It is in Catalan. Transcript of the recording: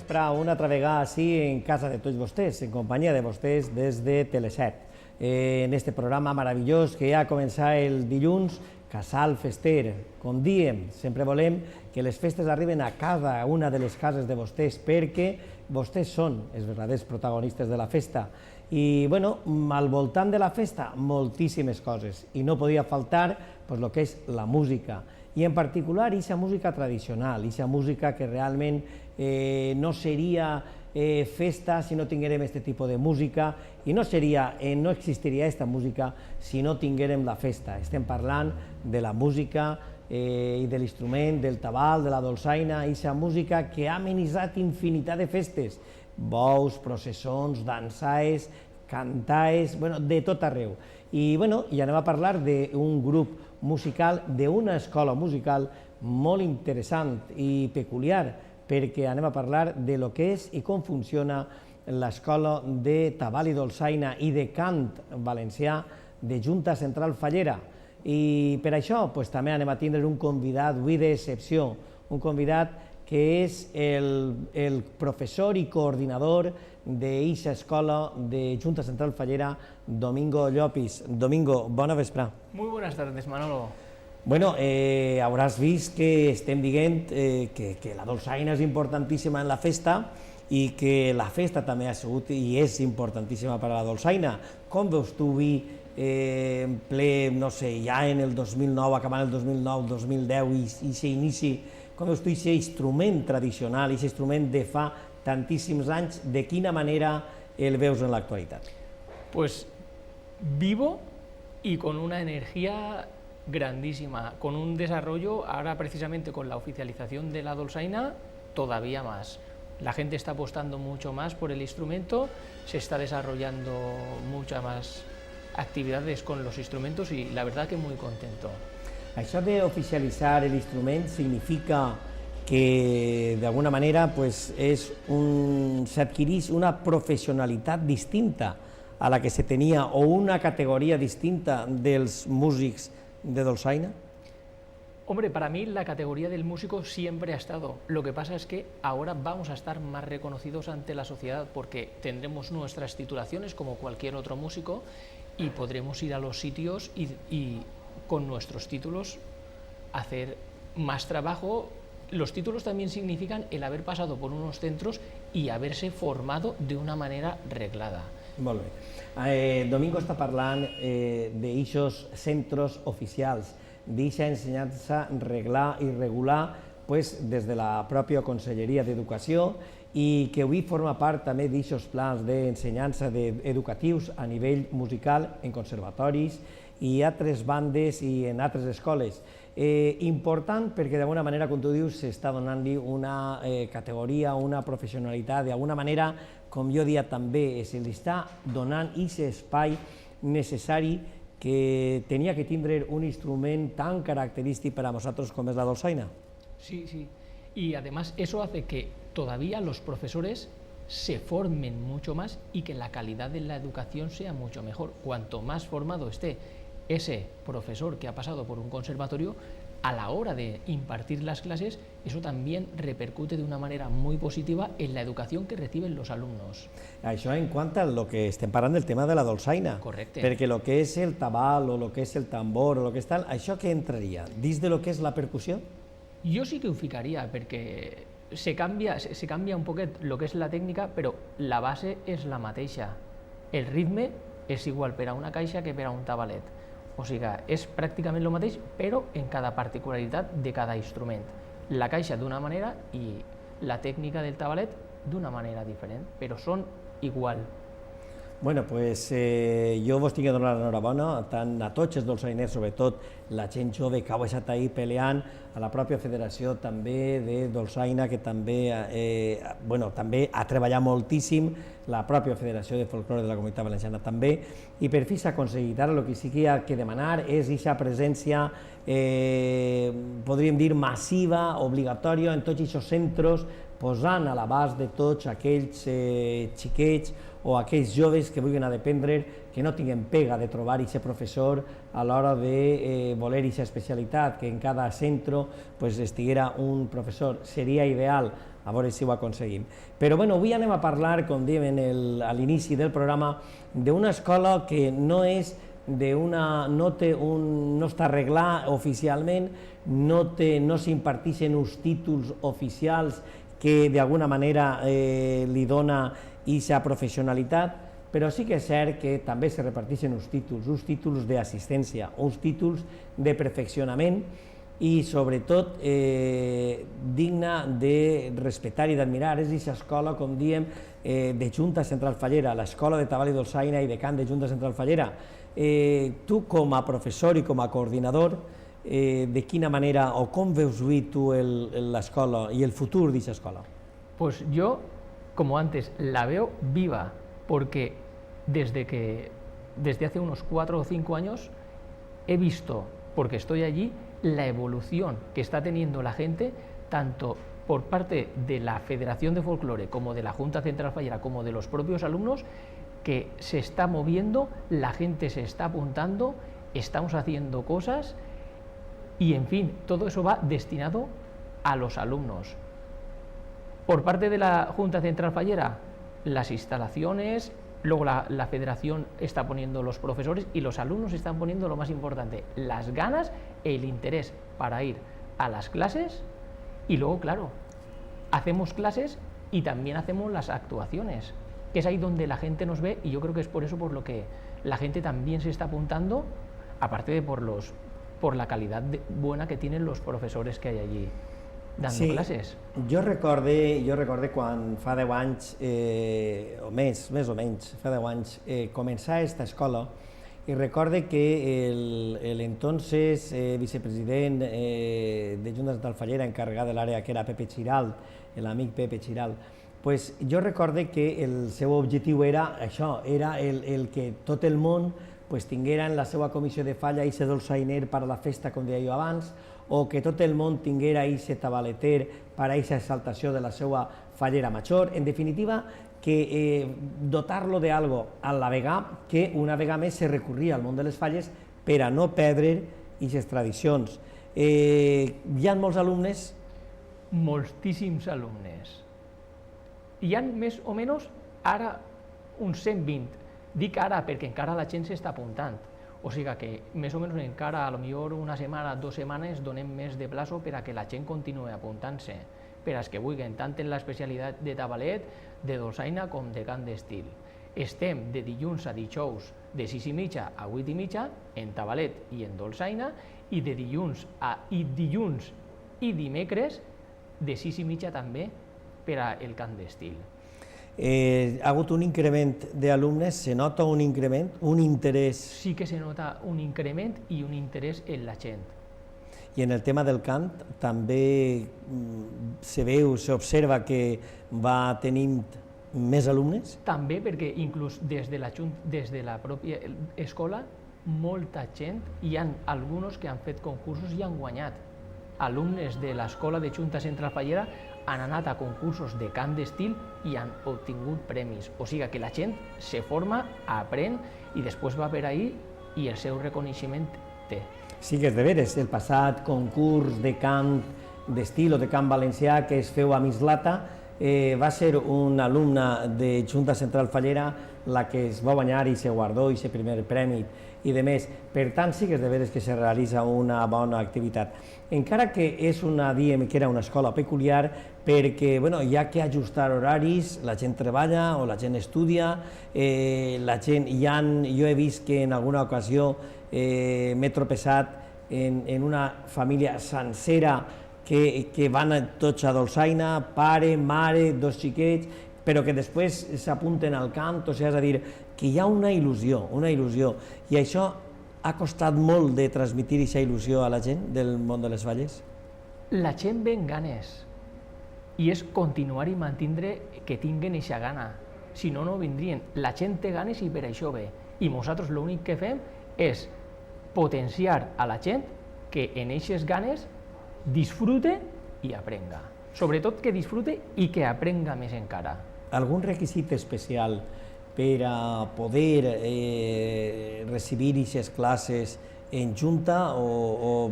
Una altra vegada així en casa de tots vostès, en companyia de vostès des de Tele7. En este programa meravellós que ja comença el dilluns, Casal Fester. Com diem, sempre volem que les festes arriben a cada una de les cases de vostès perquè vostès són els verdaders protagonistes de la festa. I, bueno, al voltant de la festa, moltíssimes coses. I no podia faltar el que és la música. I en particular, aquesta música tradicional, aquesta música que realment no seria festa si no tinguérem aquest tipus de música i no existiria aquesta música si no tinguérem la festa. Estem parlant de la música i de l'instrument, del tabal, de la dolçaina, aquesta música que ha amenitzat infinitat de festes, bous, processons, dansaes, cantaes, de tot arreu. I anem a parlar d'un grup musical, d'una escola musical molt interessant i peculiar, perquè anem a parlar de lo que és i com funciona l'escola de tabal i dolçaina i de cant valencià de Junta Central Fallera. I per això també anem a tindre un convidat avui d'excepció, un convidat que és el professor i coordinador d'aquesta escola de Junta Central Fallera, Domingo Llopis. Domingo, bona vesprà. Muy buenas tardes, Manolo. Hauràs vist que estem dient que la dolçaina és importantíssima en la festa i que la festa també ha sigut i és importantíssima per a la dolçaina. Com veus tu avui en ple, no sé, ja en el 2009, acabant el 2009, 2010 i aquest inici, com veus tu aquest instrument tradicional, aquest instrument de fa tantíssims anys, de quina manera el veus en l'actualitat? Pues vivo y con una energía grandísima, con un desarrollo, ahora precisamente con la oficialización de la dolçaina, todavía más. La gente está apostando mucho más por el instrumento, se está desarrollando muchas más actividades con los instrumentos y la verdad que muy contento. Això d'oficialitzar l'instrument significa que d'alguna manera s'adquireix una professionalitat distinta a la que se tenia o una categoria distinta dels músics de dolçaina? Hombre, para mí la categoría del músico siempre ha estado. Lo que pasa es que ahora vamos a estar más reconocidos ante la sociedad porque tendremos nuestras titulaciones como cualquier otro músico y podremos ir a los sitios y con nuestros títulos hacer más trabajo. Los títulos también significan el haber pasado por unos centros y haberse formado de una manera reglada. Molt bé. Domingo està parlant d'aixos centres oficials, d'aquesta ensenyança reglar i regular des de la pròpia Conselleria d'Educació i que avui forma part també d'aixos plans d'ensenyança educatius a nivell musical en conservatoris i altres bandes i en altres escoles. Important perquè d'alguna manera, com tu dius, s'està donant-li una categoria, una professionalitat, d'alguna manera, com jo dia també, se li està donant aquest espai necessari que tenia que tindre un instrument tan característic per a nosaltres com és la dolçaina. Sí, sí. Y además eso hace que todavía los profesores se formen mucho más y que la calidad de la educación sea mucho mejor. Cuanto más formado esté ese profesor que ha pasado por un conservatorio, a la hora de impartir las clases, eso también repercute de una manera muy positiva en la educación que reciben los alumnos. Això en quant a lo que estem parlant del tema de la dolçaina. Correcte. Perquè el que és el tabal o el que és el tambor o el que és tal, això què entraria? Dins de lo que és la percussió? Jo sí que ho ficaria, perquè se canvia un poquet lo que és la tècnica, però la base és la mateixa. El ritme és igual per a una caixa que per a un tabalet. O sigui, és pràcticament el mateix, però en cada particularitat de cada instrument. La caixa d'una manera i la tècnica del tabalet d'una manera diferent, però són igual. Jo vos tinc que donar l'enhorabona tant a tots els dolçainers, sobretot la gent jove que heu estat ahí peleant, a la pròpia federació també de dolçaina, que també ha treballat moltíssim, la pròpia federació de folklore de la Comunitat Valenciana també, i per fi s'ha aconseguit. Ara el que sí que hi ha que demanar és aquesta presència, podríem dir, massiva, obligatòria, en tots aquests centres, posant a l'abast de tots aquells xiquets o aquells joves que vulguin aprendre, que no tinguin pega de trobar aquest professor a l'hora de voler aquesta especialitat, que en cada centre estiguera un professor. Seria ideal a veure si ho aconseguim. Però bueno, avui anem a parlar, com dèiem a l'inici del programa, d'una escola que no està arreglada oficialment, no s'imparteixen uns títols oficials que d'alguna manera li dona aquesta professionalitat, però sí que és cert que també se reparteixen uns títols d'assistència, uns títols de perfeccionament i sobretot digna de respectar i d'admirar. És aquesta escola, com diem, de Junta Central Fallera, l'escola de Tabal i Dolçaina i de cant de Junta Central Fallera. Tu, com a professor i com a coordinador, de quina manera o com veus avui tu l'escola i el futur d'aquesta escola? Pues yo, como antes, la veo viva, porque desde hace unos 4 o 5 años he visto, porque estoy allí, la evolución que está teniendo la gente, tanto por parte de la Federación de Folclore como de la Junta Central Fallera, como de los propios alumnos, que se está moviendo, la gente se está apuntando, estamos haciendo cosas y, en fin, todo eso va destinado a los alumnos. Por parte de la Junta Central Fallera, las instalaciones, luego la Federación está poniendo los profesores y los alumnos están poniendo lo más importante, las ganas, el interés para ir a las clases y luego, claro, hacemos clases y también hacemos las actuaciones, que es ahí donde la gente nos ve y yo creo que es por eso por lo que la gente también se está apuntando, aparte de por la calidad buena que tienen los profesores que hay allí dando classes. Jo recorde quan fa 10 anys, o més o menys, fa 10 anys, començà aquesta escola i recorde que l'entonces vicepresident de Junta Central Fallera, encarregat de l'àrea, que era Pepe Chiral, l'amic Pepe Chiral, pues jo recorde que el seu objectiu era això, era el que tot el món tinguera en la seva comissió de falla aquest dolçainer per a la festa, com deia jo abans, o que tot el món tinguera aquest tabaleter per a aquesta exaltació de la seva fallera major. En definitiva, que dotar-lo d'algo a la vegada que una vegada més se recorria al món de les falles per a no perdre aquestes tradicions. Hi ha molts alumnes? Moltíssims alumnes. Hi ha més o menys ara uns 120. Dic ara perquè encara la gent s'està apuntant. O sigui que més o menys encara, potser una setmana, 2 setmanes, donem més de plaço per a que la gent continuï apuntant-se, per als que vulguin, tant en l'especialitat de tabalet, de dolçaina com de cant d'estil. Estem de dilluns a dijous de 6:30 a 8:30 en tabalet i en dolçaina i de dilluns i dimecres de 6:30 també per al cant d'estil. Ha hagut un increment d'alumnes, se nota un increment, un interès? Sí que se nota un increment i un interès en la gent. I en el tema del cant també se veu, s'observa que va tenint més alumnes? També perquè inclús des de la pròpia escola molta gent, hi ha alguns que han fet concursos i han guanyat. Alumnes de l'escola de Junta Central Fallera han anat a concursos de cant d'estil i han obtingut premis. O sigui que la gent se forma, aprèn i després va per ahí i el seu reconeixement té. Sí que és de veres, el passat concurs de cant d'estil o de cant valencià que es feu a Mislata va ser una alumna de Junta Central Fallera la que es va guanyar i se guardó i se primer premi i de més. Per tant, sí que és de veres que se realitza una bona activitat. Encara que diem que era una escola peculiar perquè hi ha que ajustar horaris, la gent treballa o la gent estudia, jo he vist que en alguna ocasió m'he tropeçat en una família sencera que van tots a dolçaina, pare, mare, 2 xiquets, però que després s'apunten al cant, o sigui, és a dir, que hi ha una il·lusió, i això ha costat molt de transmetre aquesta il·lusió a la gent del món de les falles? La gent ve amb ganes, i és continuar i mantindre que tinguen aquesta gana, si no, no vindrien. La gent té ganes i per això ve, i nosaltres l'únic que fem és potenciar a la gent que en aquestes ganes disfrute i aprenga. Sobretot que disfrute i que aprenga més encara. Algun requisit especial per a poder recibir aquestes classes en junta o